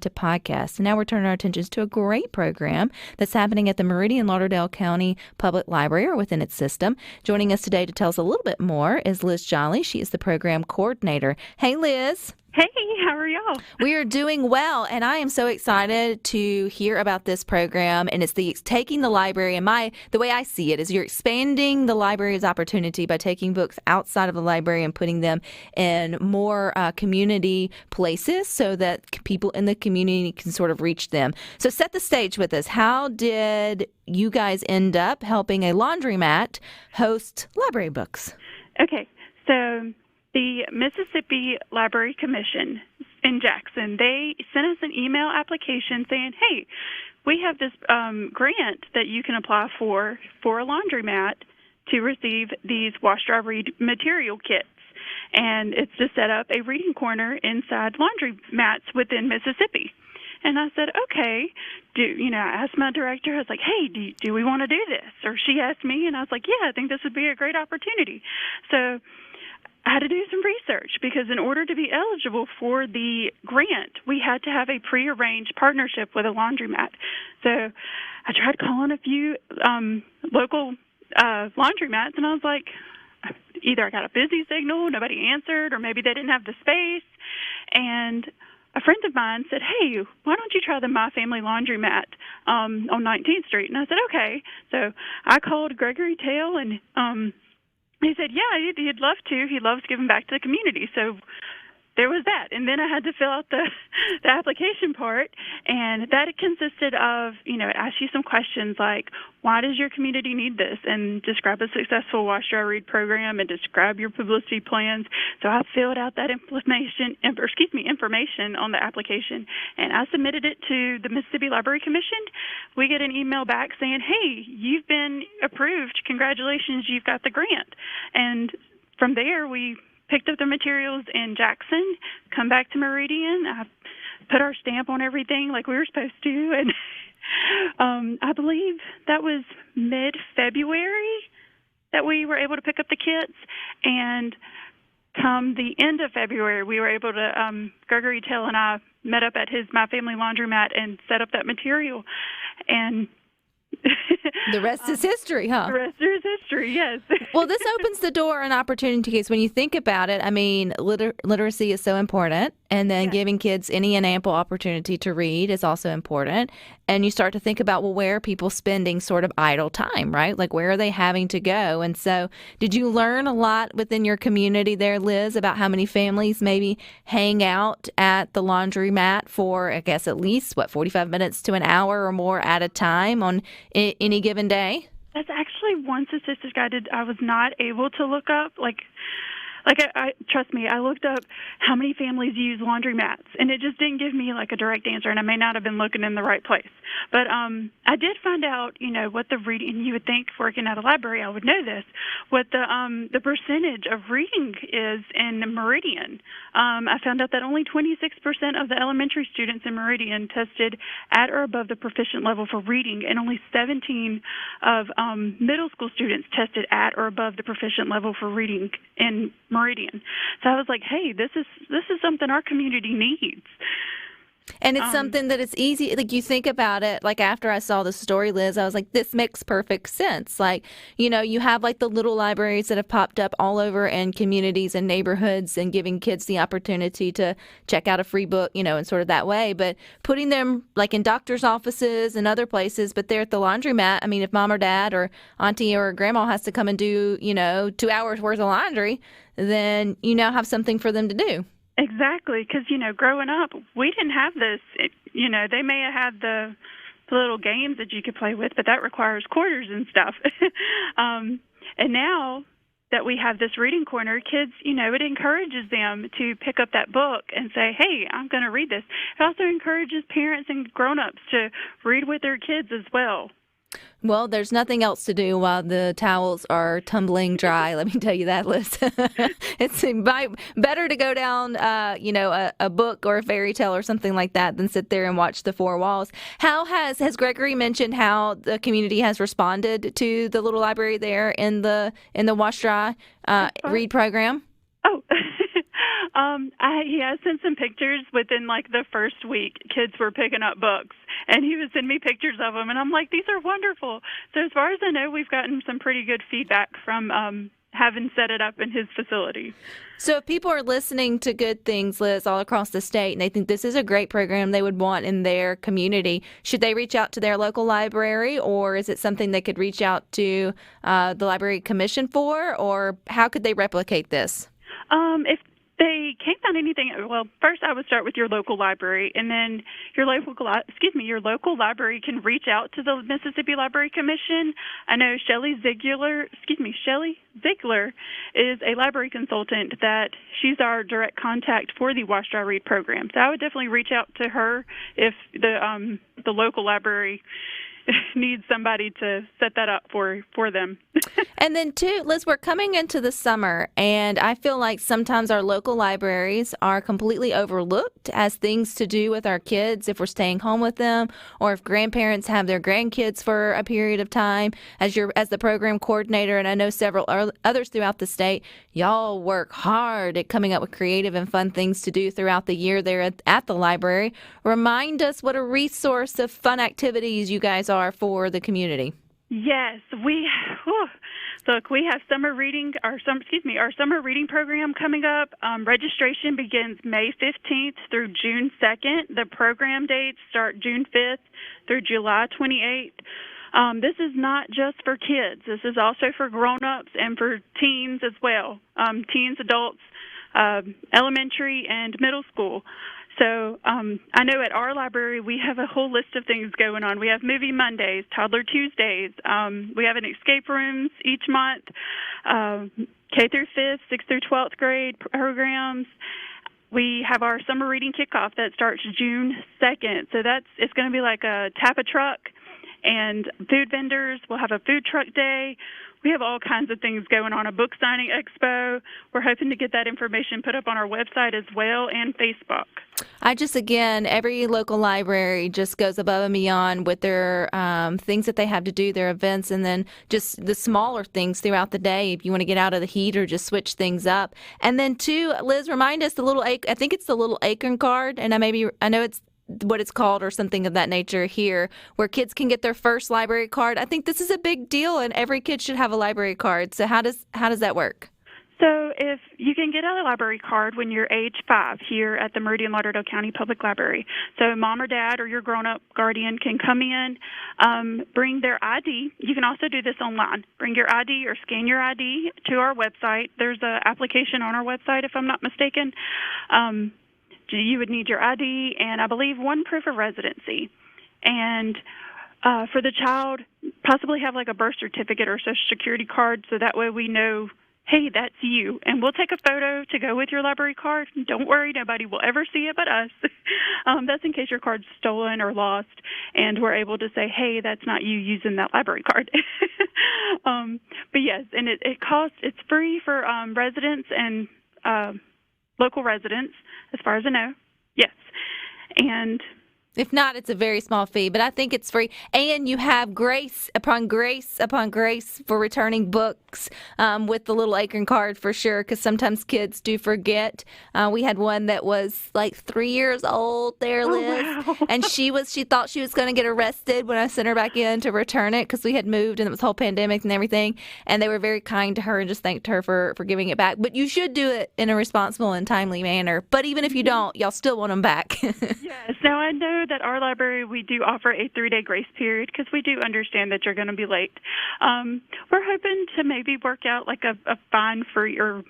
to podcasts. And now we're turning our attentions to a great program that's happening at the Meridian-Lauderdale Co Public Library or within its system. Joining us today to tell us a little bit more is Liz Jolly. She is the program coordinator. Hey, Liz. Hey, how are y'all? We are doing well, and I am so excited to hear about this program. And it's taking the library, and the way I see it is you're expanding the library's opportunity by taking books outside of the library and putting them in more community places so that people in the community can sort of reach them. So set the stage with us. How did you guys end up helping a laundromat host library books? Okay, so the Mississippi Library Commission in Jackson, they sent us an email application saying, hey, we have this grant that you can apply for a laundromat to receive these wash, dry, read material kits. And it's to set up a reading corner inside laundromats within Mississippi. And I said, okay. I asked my director, I was like, hey, do we want to do this? Or she asked me, and I was like, yeah, I think this would be a great opportunity. So I had to do some research because in order to be eligible for the grant, we had to have a prearranged partnership with a laundromat. So I tried calling a few local laundromats, and I was like, either I got a busy signal, nobody answered, or maybe they didn't have the space. And a friend of mine said, hey, why don't you try the My Family Laundromat on 19th Street? And I said, okay. So I called Gregory Tail, and he said, yeah, he'd love to. He loves giving back to the community. So there was that. And then I had to fill out the application part, and that consisted of, it asked you some questions like, why does your community need this? And describe a successful wash, dry, read program and describe your publicity plans. So I filled out that information on the application, and I submitted it to the Mississippi Library Commission. We get an email back saying, hey, you've been approved. Congratulations, you've got the grant. And from there, we picked up the materials in Jackson, come back to Meridian. I put our stamp on everything like we were supposed to. And I believe that was mid-February that we were able to pick up the kits. And come the end of February, we were able to, Gregory Tail and I met up at his My Family Laundromat and set up that material. And the rest is history, huh? The rest is history, yes. Well, this opens the door and opportunity because when you think about it, I mean, literacy is so important. And then giving kids any and ample opportunity to read is also important. And you start to think about, well, where are people spending sort of idle time, right? Like, where are they having to go? And so did you learn a lot within your community there, Liz, about how many families maybe hang out at the laundromat for, I guess, at least, 45 minutes to an hour or more at a time on any given day? That's actually one statistic I was not able to look up. I trust me, I looked up how many families use laundromats, and it just didn't give me like a direct answer, and I may not have been looking in the right place. But I did find out, what the reading, and you would think working at a library I would know this, what the percentage of reading is in Meridian. I found out that only 26% of the elementary students in Meridian tested at or above the proficient level for reading, and only 17 of middle school students tested at or above the proficient level for reading in Meridian. So I was like, hey, this is something our community needs. And it's something that it's easy, like you think about it, like after I saw the story, Liz, I was like, this makes perfect sense. Like, you have like the little libraries that have popped up all over in communities and neighborhoods and giving kids the opportunity to check out a free book, and sort of that way. But putting them like in doctor's offices and other places, but they're at the laundromat. I mean, if mom or dad or auntie or grandma has to come and do, 2 hours worth of laundry, then you now have something for them to do. Exactly, because, growing up, we didn't have this. They may have had the little games that you could play with, but that requires quarters and stuff. And now that we have this reading corner, kids, it encourages them to pick up that book and say, hey, I'm going to read this. It also encourages parents and grown-ups to read with their kids as well. Well, there's nothing else to do while the towels are tumbling dry. Let me tell you that, Liz. It's better to go down, a book or a fairy tale or something like that than sit there and watch the four walls. How has Gregory mentioned how the community has responded to the little library there in the Wash Dry Read program? Oh, He has sent some pictures within like the first week. Kids were picking up books, and he would send me pictures of them, and I'm like, these are wonderful. So as far as I know, we've gotten some pretty good feedback from having set it up in his facility. So if people are listening to good things, Liz, all across the state, and they think this is a great program they would want in their community, should they reach out to their local library, or is it something they could reach out to the Library Commission for, or how could they replicate this? If they can't find anything, well, first I would start with your local library, and then your local library can reach out to the Mississippi Library Commission. I know Shelley Ziegler is a library consultant that she's our direct contact for the Wash Dry Read program. So I would definitely reach out to her if the local library needs somebody to set that up for them. And then, too, Liz, we're coming into the summer, and I feel like sometimes our local libraries are completely overlooked as things to do with our kids if we're staying home with them, or if grandparents have their grandkids for a period of time. As the program coordinator, and I know several others throughout the state, y'all work hard at coming up with creative and fun things to do throughout the year there at the library. Remind us what a resource of fun activities you guys are for the community. Yes, we have summer reading, our summer reading program coming up. Registration begins May 15th through June 2nd. The program dates start June 5th through July 28th. This is not just for kids. This is also for grown-ups and for teens as well. Teens, adults, elementary and middle school. So I know at our library we have a whole list of things going on. We have Movie Mondays, Toddler Tuesdays. We have an escape rooms each month, K through 5th, 6th through 12th grade programs. We have our summer reading kickoff that starts June 2nd. So it's going to be like a tap a truck and food vendors. We'll have a food truck day. We have all kinds of things going on, a book signing expo. We're hoping to get that information put up on our website as well and Facebook. Every local library just goes above and beyond with their things that they have to do, their events, and then just the smaller things throughout the day if you want to get out of the heat or just switch things up. And then, too, Liz, remind us I think it's the little acorn card, and I know it's what it's called or something of that nature here, where kids can get their first library card. I think this is a big deal, and every kid should have a library card. So how does that work? So if you can get a library card when you're age 5 here at the Meridian-Lauderdale County Public Library. So mom or dad or your grown-up guardian can come in, bring their ID. You can also do this online. Bring your ID or scan your ID to our website. There's an application on our website, if I'm not mistaken. You would need your ID and, I believe, one proof of residency. And for the child, possibly have like a birth certificate or Social Security card so that way we know, hey, that's you. And we'll take a photo to go with your library card. Don't worry, nobody will ever see it but us. That's in case your card's stolen or lost, and we're able to say, hey, that's not you using that library card. But yes, and it's free for residents and local residents, as far as I know. Yes. And if not, it's a very small fee, but I think it's free. And you have grace upon grace upon grace for returning books with the little acorn card for sure, because sometimes kids do forget. We had one that was like 3 years old there, Liz, wow. And she thought she was going to get arrested when I sent her back in to return it because we had moved and it was the whole pandemic and everything. And they were very kind to her and just thanked her for giving it back. But you should do it in a responsible and timely manner. But even if you don't, y'all still want them back. Yes. Now, I know that our library, we do offer a 3-day grace period because we do understand that you're going to be late. We're hoping to maybe work out like a fine for or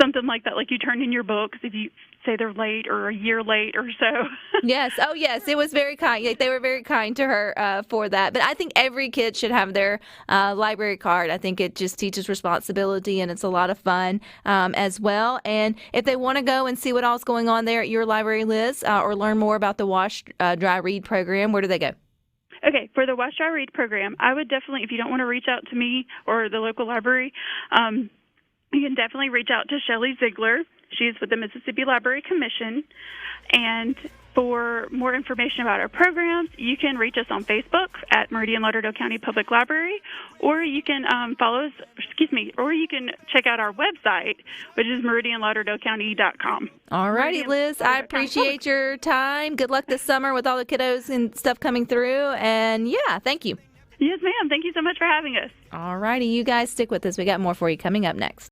something like that, like you turn in your books if you say they're late or a year late or so. Yes. Oh, yes. It was very kind. They were very kind to her for that. But I think every kid should have their library card. I think it just teaches responsibility, and it's a lot of fun as well. And if they want to go and see what all's going on there at your library, Liz, or learn more about the Wash Dry Read program, where do they go? Okay, for the Wash Dry Read program, I would definitely, if you don't want to reach out to me or the local library, you can definitely reach out to Shelley Ziegler. She's with the Mississippi Library Commission. And For more information about our programs, you can reach us on Facebook at Meridian-Lauderdale County Public Library, or you can follow us, or you can check out our website, which is meridian-lauderdalecounty.com. All righty, Liz. I appreciate your time. Good luck this summer with all the kiddos and stuff coming through. And yeah, thank you. Yes, ma'am. Thank you so much for having us. All righty. You guys stick with us. We got more for you coming up next.